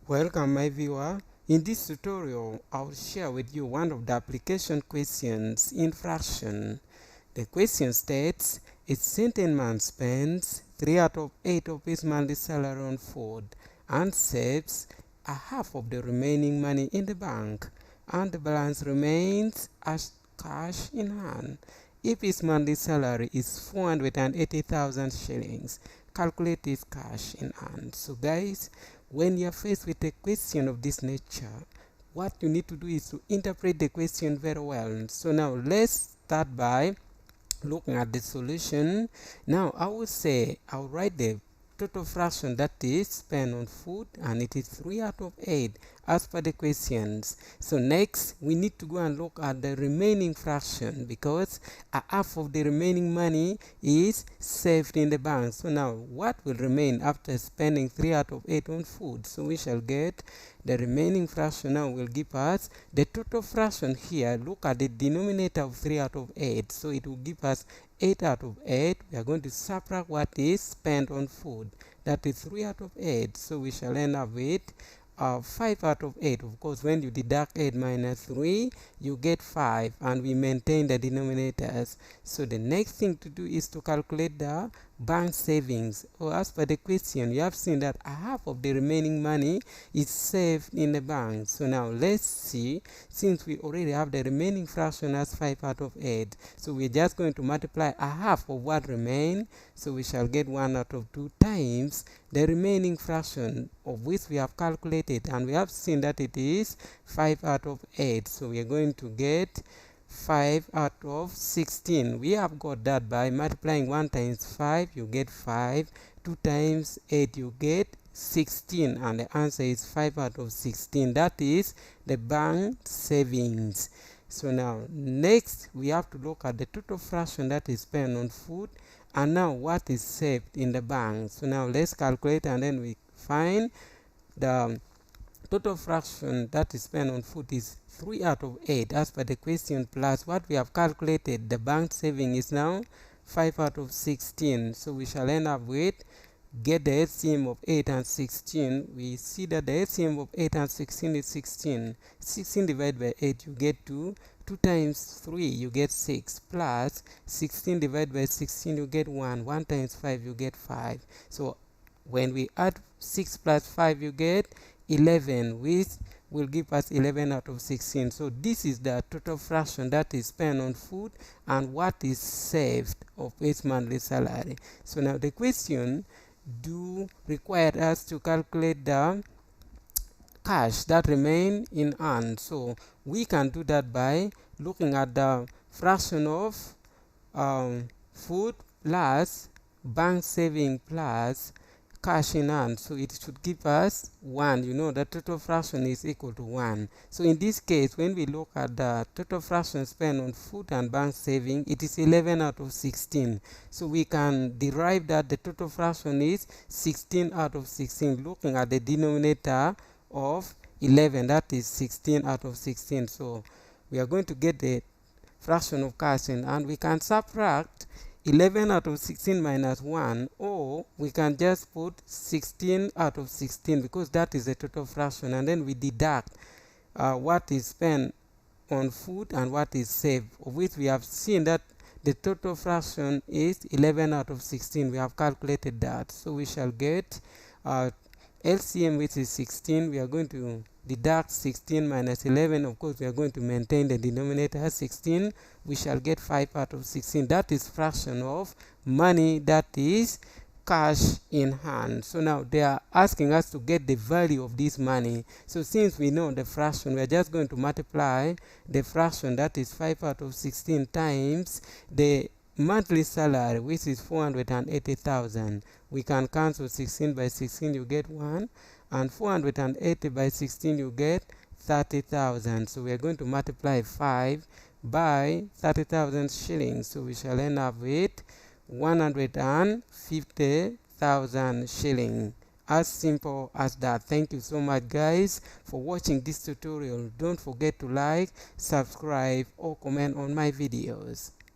Welcome my viewer. In this tutorial, I'll share with you one of the application questions in fraction. The question states, a certain man spends 3 out of 8 of his monthly salary on food and saves a half of the remaining money in the bank, and the balance remains as cash in hand. If his monthly salary is 480,000 shillings, calculate his cash in hand. So guys, when you are faced with a question of this nature, what you need to do is to interpret the question very well. So now let's start by looking at the solution. Now I will say I'll write the total fraction that is spent on food, and it is 3 out of 8 as per the questions. So next we need to go and look at the remaining fraction, because a half of the remaining money is saved in the bank. So now what will remain after spending 3 out of 8 on food? So we shall get the remaining fraction. Now will give us the total fraction. Here look at the denominator of 3 out of 8, so it will give us 8 out of 8. We are going to subtract what is spent on food, that is 3 out of 8, so we shall end up with 5 out of 8. Of course, when you deduct 8 minus 3, you get 5, and we maintain the denominators. So the next thing to do is to calculate the bank savings. Or as per the question, you have seen that a half of the remaining money is saved in the bank. So now let's see, since we already have the remaining fraction as 5 out of 8, so we're just going to multiply a half of what remains. So we shall get 1 out of 2 times the remaining fraction, of which we have calculated, and we have seen that it is 5 out of 8. So we are going to get 5 out of 16. We have got that by multiplying 1 times 5, you get 5. 2 times 8, you get 16, and the answer is 5 out of 16. That is the bank savings. So now next we have to look at the total fraction that is spent on food, and now what is saved in the bank. So now let's calculate, and then we find the total fraction that is spent on food is 3 out of 8 as per the question, plus what we have calculated, the bank saving is now 5 out of 16. So we shall end up with, get the LCM of 8 and 16. We see that the LCM of 8 and 16 is 16. 16 divided by 8, you get 2. 2 times 3, you get 6, plus 16 divided by 16, you get 1. 1 times 5, you get 5. So when we add 6 plus 5, you get 11, which will give us 11 out of 16. So this is the total fraction that is spent on food and what is saved of each monthly salary. So now the question do require us to calculate the cash that remain in hand. So we can do that by looking at the fraction of food plus bank saving plus cash in hand. So it should give us 1. You know the total fraction is equal to 1. So in this case, when we look at the total fraction spent on food and bank saving, it is 11 out of 16. So we can derive that the total fraction is 16 out of 16, looking at the denominator of 11, that is 16 out of 16. So we are going to get the fraction of cash in, and we can subtract 11 out of 16 minus 1, or we can just put 16 out of 16, because that is the total fraction, and then we deduct what is spent on food and what is saved, of which we have seen that the total fraction is 11 out of 16. We have calculated that. So we shall get LCM, which is 16. We are going to deduct 16 minus 11. Of course, we are going to maintain the denominator as 16. We shall get 5 out of 16. That is fraction of money that is cash in hand. So now they are asking us to get the value of this money. So since we know the fraction, we are just going to multiply the fraction, that is 5 out of 16, times the monthly salary, which is 480,000. We can cancel 16 by 16, you get 1, and 480 by 16, you get 30,000. So we are going to multiply 5 by 30,000 shillings. So we shall end up with 150,000 shillings. As simple as that. Thank you so much guys for watching this tutorial. Don't forget to like, subscribe, or comment on my videos.